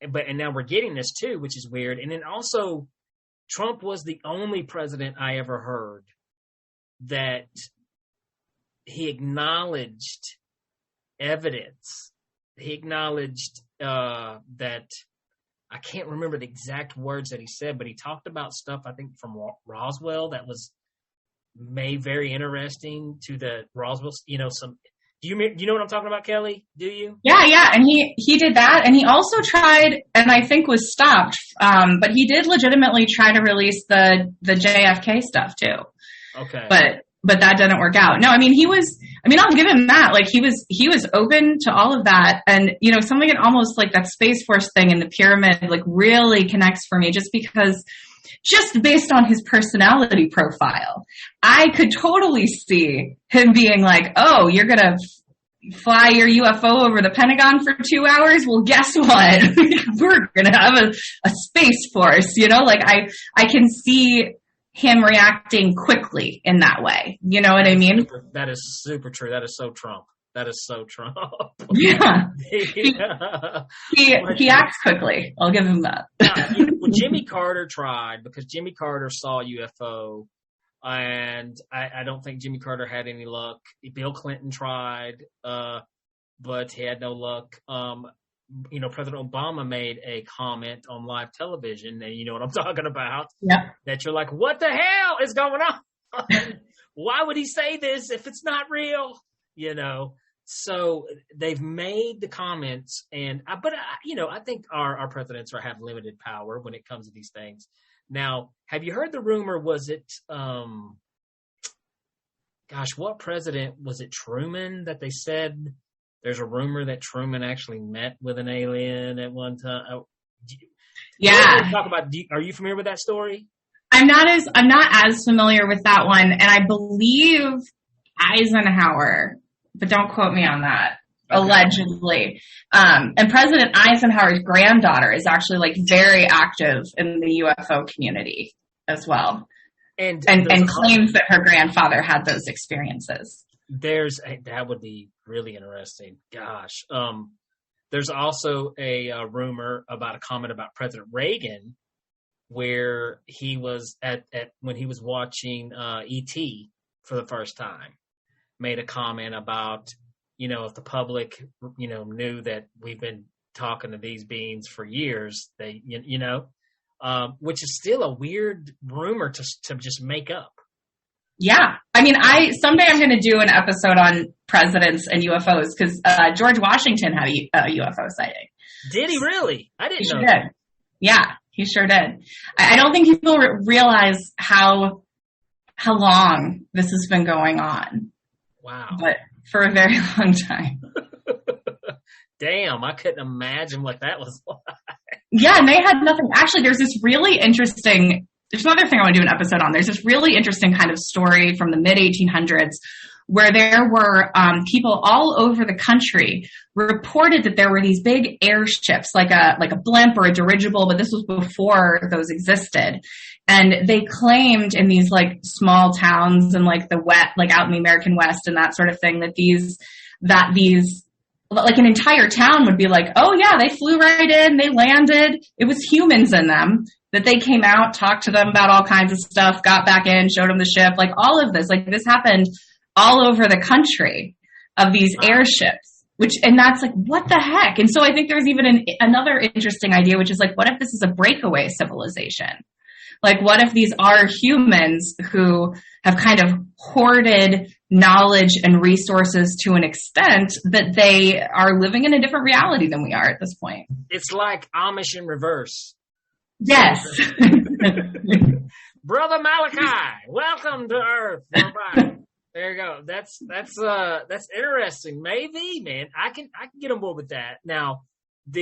and now we're getting this too, which is weird. And then also, Trump was the only president I ever heard that he acknowledged evidence. He acknowledged that, I can't remember the exact words that he said, but he talked about stuff, I think, from Roswell that was made very interesting to the Roswell, some. Do you know what I'm talking about, Kelly? Do you? Yeah. And he did that. And he also tried, and I think was stopped, but he did legitimately try to release the JFK stuff too. Okay. But that didn't work out. No, I'll give him that. Like he was open to all of that. And, something almost like that Space Force thing in the pyramid, like really connects for me just based on his personality profile. I could totally see him being like, oh, you're going to fly your UFO over the Pentagon for 2 hours? Well, guess what? We're going to have a Space Force, I can see him reacting quickly in that way. You know what I mean? That is super true. That is so Trump. That is so Trump. Yeah. He acts quickly. I'll give him that. Well, Jimmy Carter tried, because Jimmy Carter saw UFO, and I don't think Jimmy Carter had any luck. Bill Clinton tried, but he had no luck. President Obama made a comment on live television, and you know what I'm talking about. Yeah. That you're like, what the hell is going on? Why would he say this if it's not real? So they've made the comments, but I think our presidents have limited power when it comes to these things. Now, have you heard the rumor? Was it, what president was it? Truman, that they said there's a rumor that Truman actually met with an alien at one time. Yeah. Are you familiar with that story? I'm not as familiar with that one, and I believe Eisenhower, but don't quote me on that. Okay. Allegedly. And President Eisenhower's granddaughter is actually very active in the UFO community as well. And claims that her grandfather had those experiences. That would be really interesting. Gosh. There's also a rumor about a comment about President Reagan, where he was when he was watching E.T. for the first time, made a comment about, if the public, knew that we've been talking to these beings for years, they, which is still a weird rumor to just make up. Yeah. Someday I'm going to do an episode on presidents and UFOs, because George Washington had a UFO sighting. Did he really? I didn't know. He did. Yeah, he sure did. I don't think people realize how long this has been going on. Wow. But for a very long time. Damn, I couldn't imagine what that was like. Yeah, and they had nothing. Actually, there's another thing I want to do an episode on. There's this really interesting kind of story from the mid-1800s where there were people all over the country reported that there were these big airships, like a blimp or a dirigible, but this was before those existed. And they claimed in these small towns and out in the American West and that sort of thing, that these an entire town would be like, oh yeah, they flew right in, they landed, it was humans in them, that they came out, talked to them about all kinds of stuff, got back in, showed them the ship, all of this, this happened all over the country of these airships, and that's what the heck? And so I think there's even another interesting idea, which is what if this is a breakaway civilization? What if these are humans who have kind of hoarded knowledge and resources to an extent that they are living in a different reality than we are at this point? It's like Amish in reverse. Yes. Brother Malachi, welcome to Earth. There you go. That's interesting. Maybe, man, I can get on board with that. Now, do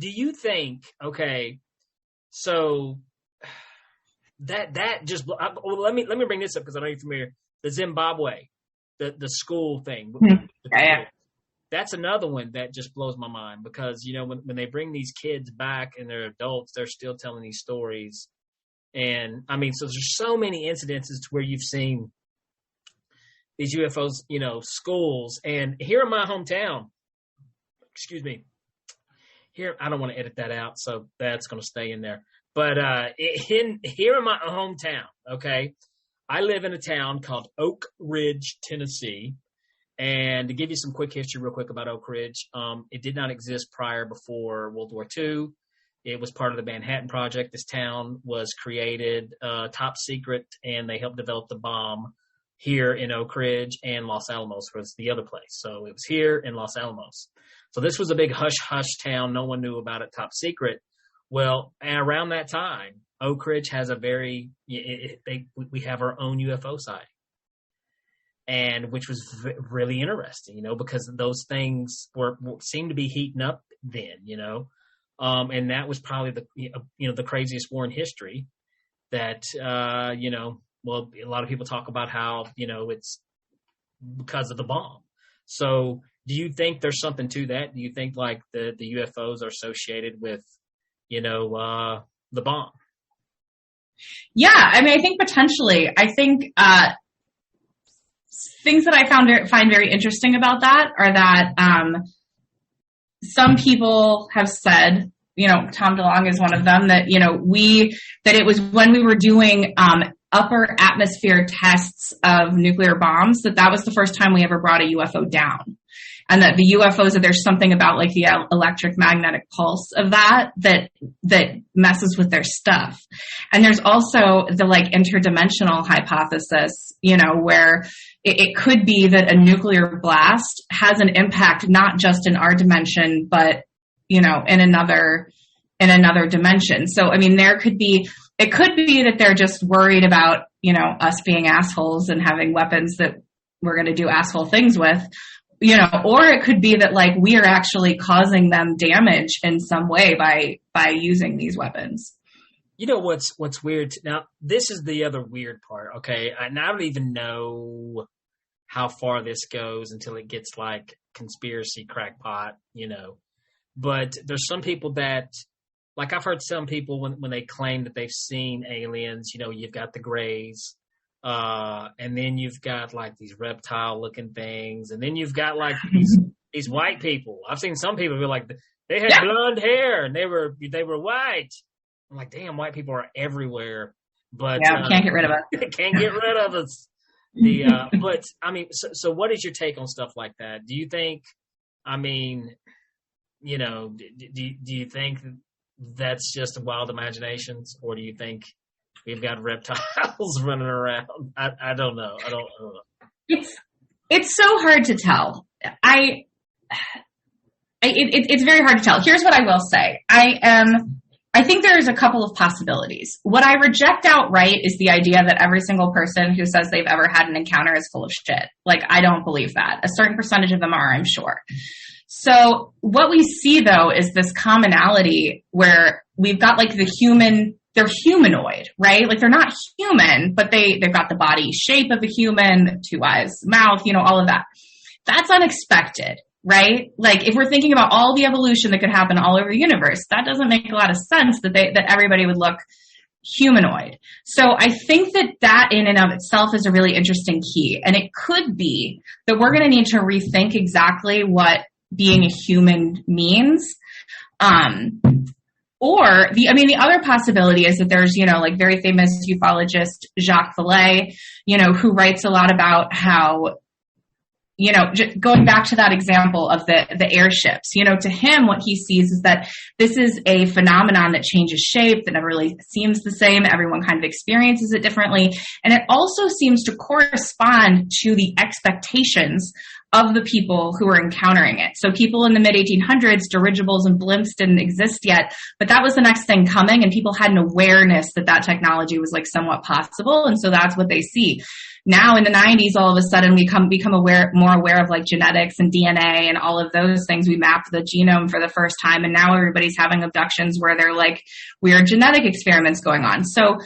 you think? Okay, so that just let me bring this up because I know you're familiar. The Zimbabwe, the school thing. Yeah. That's another one that just blows my mind because when they bring these kids back and they're adults, they're still telling these stories. And so there's so many incidences to where you've seen these UFOs, schools. And here in my hometown, here, I don't want to edit that out, so that's going to stay in there. But here in my hometown, okay, I live in a town called Oak Ridge, Tennessee. And to give you some quick history real quick about Oak Ridge, it did not exist before World War II. It was part of the Manhattan Project. This town was created top secret, and they helped develop the bomb here in Oak Ridge, and Los Alamos was the other place. So it was here in Los Alamos. So this was a big hush-hush town. No one knew about it, top secret. Well, around that time, Oak Ridge has we have our own UFO sighting. And which was really interesting, because those things seemed to be heating up then, and that was probably the craziest war in history. That well, a lot of people talk about how it's because of the bomb. So, do you think there's something to that? Do you think like the UFOs are associated with the bomb? Yeah, I mean, I think potentially. I think. Things that I find very interesting about that are that some people have said, Tom DeLonge is one of them, that that it was when we were doing upper atmosphere tests of nuclear bombs that was the first time we ever brought a UFO down. And that the UFOs, that there's something about like the electric magnetic pulse of that messes with their stuff. And there's also the like interdimensional hypothesis, where it could be that a nuclear blast has an impact not just in our dimension, but in another dimension. So I mean, it could be that they're just worried about us being assholes and having weapons that we're going to do asshole things with. Or it could be that like we are actually causing them damage in some way by using these weapons. What's weird now? This is the other weird part. Okay, and I don't even know how far this goes until it gets like conspiracy crackpot. But there's some people that, like I've heard some people when they claim that they've seen aliens. You've got the Greys. And then you've got like these reptile looking things. And then you've got like these white people. I've seen some people be like, they had blonde hair and they were white. I'm like, damn, white people are everywhere. But can't get rid of us. Can't get rid of us. But I mean, so what is your take on stuff like that? Do you think, do you think that's just wild imaginations, or do you think we've got reptiles running around? I don't know. I don't know. It's so hard to tell. It's very hard to tell. Here's what I will say. I think there's a couple of possibilities. What I reject outright is the idea that every single person who says they've ever had an encounter is full of shit. Like, I don't believe that. A certain percentage of them are, I'm sure. So what we see, though, is this commonality where we've got like they're humanoid, right? Like they're not human, but they've got the body shape of a human, 2 eyes, mouth, all of that. That's unexpected, right? Like if we're thinking about all the evolution that could happen all over the universe, that doesn't make a lot of sense that everybody would look humanoid. So I think that in and of itself is a really interesting key. And it could be that we're going to need to rethink exactly what being a human means. Or the other possibility is that there's, like very famous ufologist Jacques Vallée, who writes a lot about how, going back to that example of the airships, to him, what he sees is that this is a phenomenon that changes shape, that never really seems the same. Everyone kind of experiences it differently. And it also seems to correspond to the expectations of the people who were encountering it. So people in the mid-1800s, dirigibles and blimps didn't exist yet, but that was the next thing coming, and people had an awareness that technology was like somewhat possible, and so that's what they see. Now in the 90s, all of a sudden we become more aware of like genetics and DNA and all of those things. We mapped the genome for the first time, and now everybody's having abductions where they're like weird genetic experiments going on. So,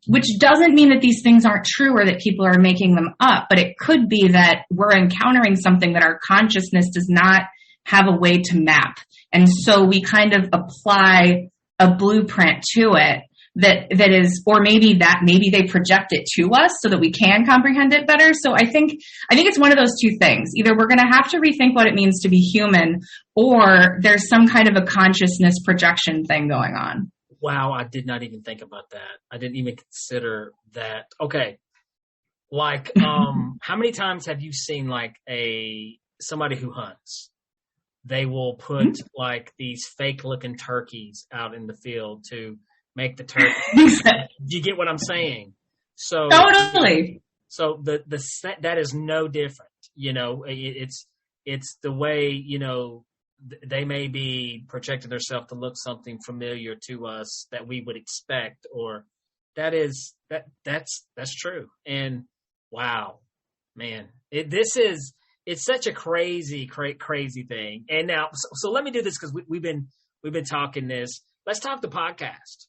which doesn't mean that these things aren't true or that people are making them up, but it could be that we're encountering something that our consciousness does not have a way to map. And so we kind of apply a blueprint to it that is, or maybe they project it to us so that we can comprehend it better. So I think it's one of those two things. Either we're going to have to rethink what it means to be human, or there's some kind of a consciousness projection thing going on. Wow, I did not even think about that. I didn't even consider that. Okay. Like, how many times have you seen like somebody who hunts? They will put like these fake looking turkeys out in the field to make the turkey. Do you get what I'm saying? So totally. So that is no different. You know, it's the way, you know, they may be projecting themselves to look something familiar to us that we would expect, or that's true. And wow, man, it's such a crazy thing. And now, so let me do this, because we've been talking this. Let's talk the podcast.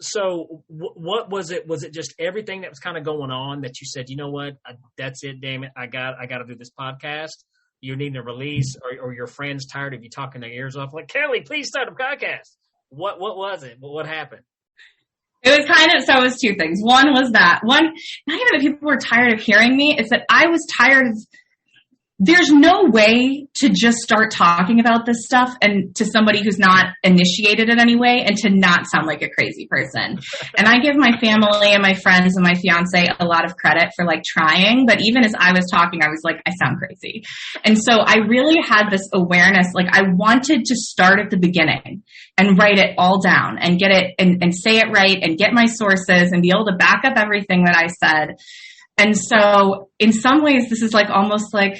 So what was it? Was it just everything that was kind of going on that you said, you know what, that's it, damn it, I got to do this podcast? You're needing a release, or your friends tired of you talking their ears off, like, Kelly, please start a podcast. What was it? What happened? It was two things. One was that not even that people were tired of hearing me. It's that I was tired of, there's no way to just start talking about this stuff and to somebody who's not initiated in any way and to not sound like a crazy person. And I give my family and my friends and my fiance a lot of credit for like trying, but even as I was talking, I was like, I sound crazy. And so I really had this awareness, like I wanted to start at the beginning and write it all down and get it and say it right and get my sources and be able to back up everything that I said. And so in some ways, this is like almost like,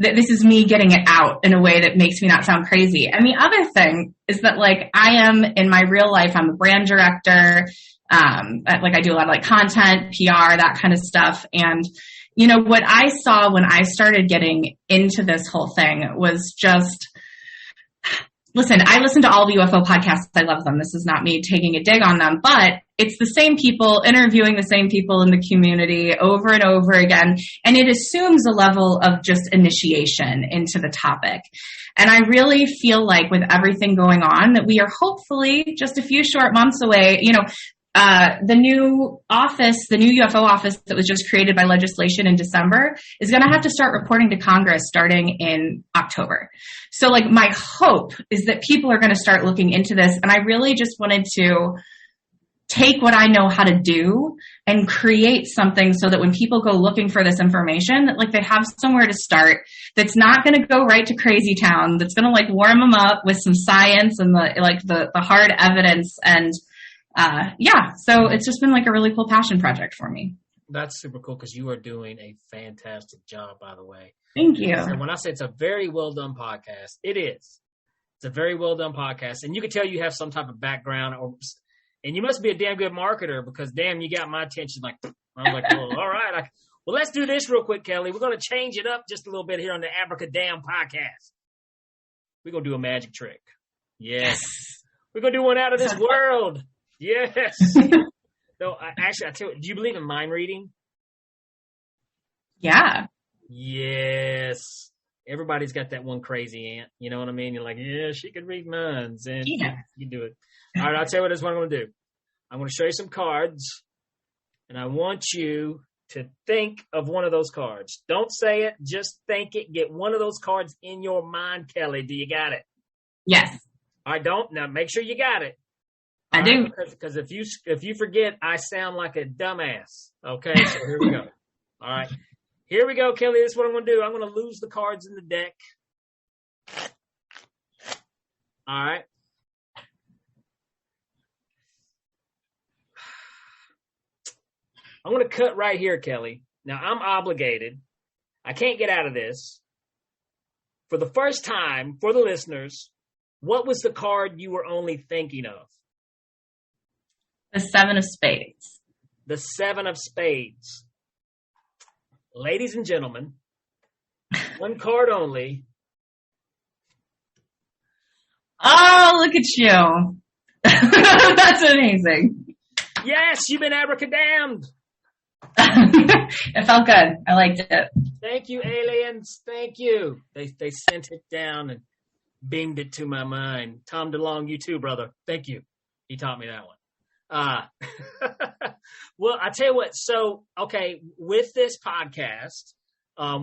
that this is me getting it out in a way that makes me not sound crazy. And the other thing is that like I am in my real life, I'm a brand director. Like I do a lot of like content, PR, that kind of stuff. And you know, what I saw when I started getting into this whole thing was just, listen, I listen to all the UFO podcasts. I love them. This is not me taking a dig on them, but it's the same people interviewing the same people in the community over and over again. And it assumes a level of just initiation into the topic. And I really feel like with everything going on that we are hopefully just a few short months away, you know, the new UFO office that was just created by legislation in December is going to have to start reporting to Congress starting in October. So like my hope is that people are going to start looking into this. And I really just wanted to take what I know how to do and create something so that when people go looking for this information, that like they have somewhere to start that's not going to go right to crazy town, that's going to like warm them up with some science and the hard evidence. And so it's just been like a really cool passion project for me. That's super cool, because you are doing a fantastic job, by the way. Thank you. And when I say it's a very well done podcast, it is. It's a very well done podcast. And you can tell you have some type of background, and you must be a damn good marketer, because damn, you got my attention. Like, I was like, well, all right. Well, let's do this real quick, Kelly. We're going to change it up just a little bit here on the Abracadamn Podcast. We're going to do a magic trick. Yes. We're going to do one out of this world. Yes. No, actually, I tell you, do you believe in mind reading? Yeah. Yes. Everybody's got that one crazy aunt. You know what I mean? You're like, yeah, she could read minds, and you do it. All right, I'll tell you what I'm going to do. I'm going to show you some cards, and I want you to think of one of those cards. Don't say it, just think it. Get one of those cards in your mind, Kelly. Do you got it? Yes. All right, now make sure you got it. I do. Because if you forget, I sound like a dumbass. Okay, so here we go. All right. Here we go, Kelly. This is what I'm going to do. I'm going to lose the cards in the deck. All right. I'm going to cut right here, Kelly. Now, I'm obligated. I can't get out of this. For the first time, for the listeners, what was the card you were only thinking of? The 7 of Spades. The 7 of Spades. Ladies and gentlemen, one card only. Oh, look at you. That's amazing. Yes, you've been abracadamned. It felt good. I liked it. Thank you, aliens. Thank you. They sent it down and beamed it to my mind. Tom DeLonge, you too, brother. Thank you. He taught me that one. Well, I tell you what. So, okay, with this podcast,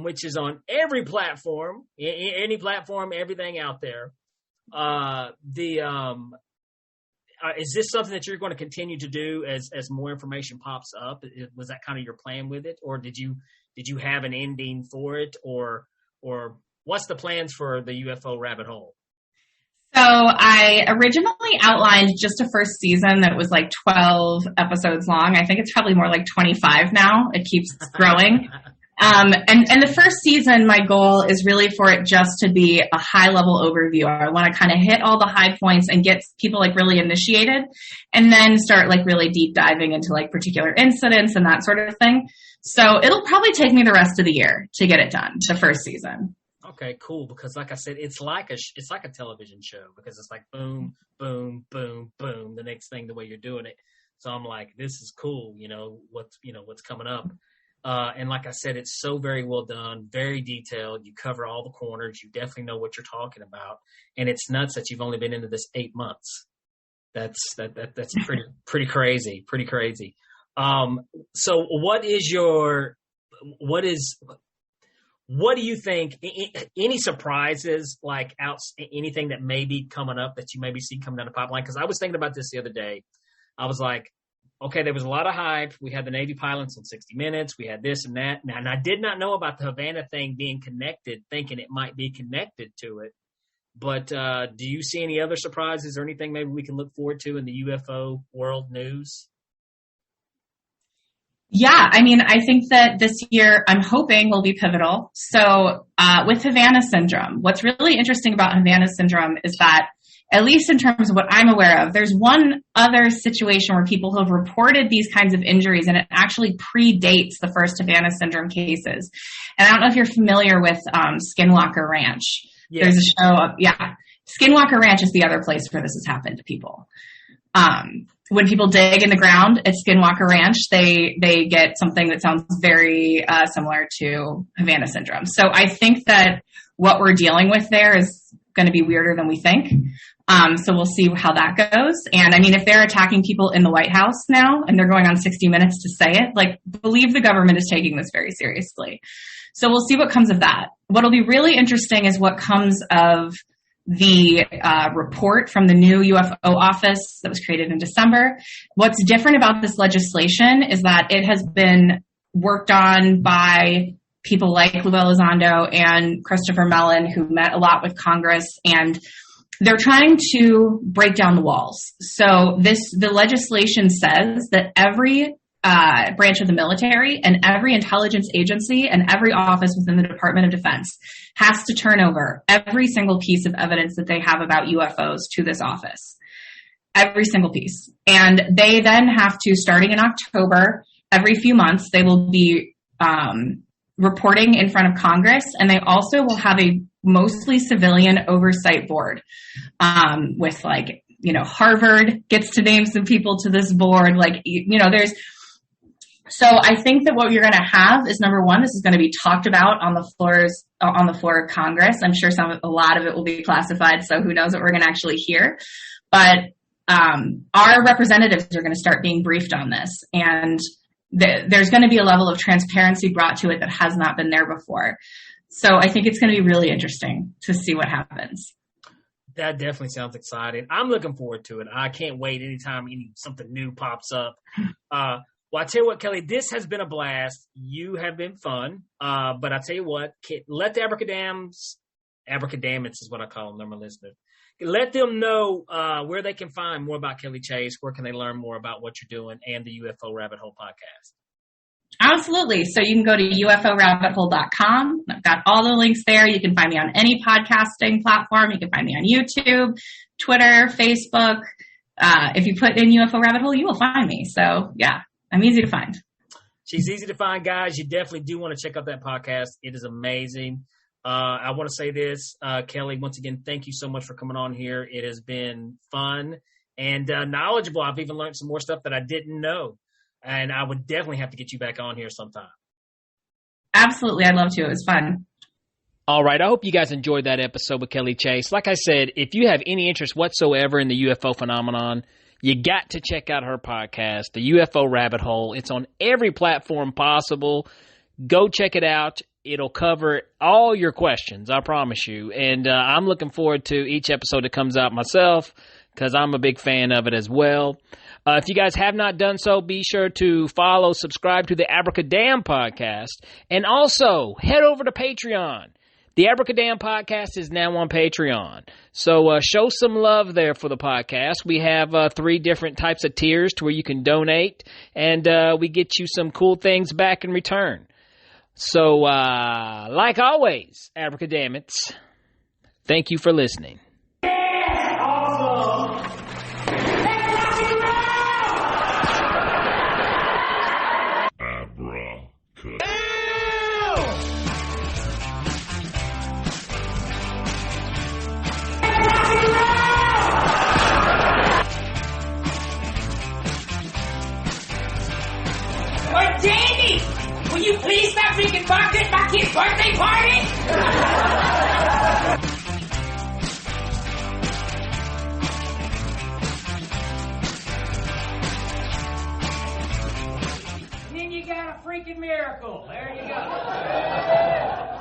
which is on every platform, any platform, everything out there, is this something that you're going to continue to do as more information pops up? Was that kind of your plan with it, or did you have an ending for it, or what's the plans for the UFO rabbit hole? So I originally outlined just a first season that was like 12 episodes long. I think it's probably more like 25 now. It keeps growing. And the first season, my goal is really for it just to be a high level overview. I want to kind of hit all the high points and get people like really initiated, and then start like really deep diving into like particular incidents and that sort of thing. So it'll probably take me the rest of the year to get it done, the first season. Okay, cool. Because like I said, it's like a television show, because it's like boom, boom, boom, boom. The next thing, the way you're doing it. So I'm like, this is cool. What's coming up. And like I said, it's so very well done, very detailed. You cover all the corners. You definitely know what you're talking about. And it's nuts that you've only been into this 8 months. That's pretty crazy. Pretty crazy. So what do you think? Any surprises, like anything that may be coming up that you maybe see coming down the pipeline? Because I was thinking about this the other day. I was like, okay, there was a lot of hype. We had the Navy pilots on 60 Minutes. We had this and that. And I did not know about the Havana thing being connected, thinking it might be connected to it. But do you see any other surprises or anything maybe we can look forward to in the UFO world news? Yeah, I mean, I think that this year I'm hoping will be pivotal. So with Havana Syndrome, what's really interesting about Havana Syndrome is that, at least in terms of what I'm aware of, there's one other situation where people have reported these kinds of injuries, and it actually predates the first Havana Syndrome cases. And I don't know if you're familiar with Skinwalker Ranch. Yes. There's a show Skinwalker Ranch is the other place where this has happened to people. When people dig in the ground at Skinwalker Ranch, they get something that sounds very similar to Havana Syndrome. So I think that what we're dealing with there is going to be weirder than we think. So we'll see how that goes. And I mean, if they're attacking people in the White House now and they're going on 60 Minutes to say it, like, believe the government is taking this very seriously. So we'll see what comes of that. What'll be really interesting is what comes of the report from the new UFO office that was created in December. What's different about this legislation is that it has been worked on by people like Lou Elizondo and Christopher Mellon, who met a lot with Congress, and they're trying to break down the walls. So the legislation says that every branch of the military and every intelligence agency and every office within the Department of Defense has to turn over every single piece of evidence that they have about UFOs to this office. Every single piece. And they then have to, starting in October, every few months, they will be reporting in front of Congress, and they also will have a mostly civilian oversight board with, like, Harvard gets to name some people to this board. So I think that what you're going to have is, number one, this is going to be talked about on the floor of Congress. I'm sure a lot of it will be classified, so who knows what we're going to actually hear. But our representatives are going to start being briefed on this, and there's going to be a level of transparency brought to it that has not been there before. So I think it's going to be really interesting to see what happens. That definitely sounds exciting. I'm looking forward to it. I can't wait anytime something new pops up. Well, I tell you what, Kelly, this has been a blast. You have been fun. But I tell you what, let the Abracadamns is what I call them, they're my listeners. Let them know where they can find more about Kelly Chase. Where can they learn more about what you're doing and the UFO Rabbit Hole podcast? Absolutely. So you can go to uforabbithole.com. I've got all the links there. You can find me on any podcasting platform. You can find me on YouTube, Twitter, Facebook. If you put in UFO Rabbit Hole, you will find me. So, yeah, I'm easy to find. She's easy to find, guys. You definitely do want to check out that podcast. It is amazing. I want to say this, Kelly, once again, thank you so much for coming on here. It has been fun and knowledgeable. I've even learned some more stuff that I didn't know. And I would definitely have to get you back on here sometime. Absolutely. I'd love to. It was fun. All right. I hope you guys enjoyed that episode with Kelly Chase. Like I said, if you have any interest whatsoever in the UFO phenomenon, You got to check out her podcast, The UFO Rabbit Hole. It's on every platform possible. Go check it out. It'll cover all your questions, I promise you. And I'm looking forward to each episode that comes out myself because I'm a big fan of it as well. If you guys have not done so, be sure to follow, subscribe to the Abracadamn Podcast, and also head over to Patreon. The Abracadamn Podcast is now on Patreon. So show some love there for the podcast. We have 3 different types of tiers to where you can donate, and we get you some cool things back in return. So, like always, Abracadammits, thank you for listening. Yeah, awesome. Hey, Danny! Will you please stop freaking barking at my kid's birthday party? And then you got a freaking miracle. There you go.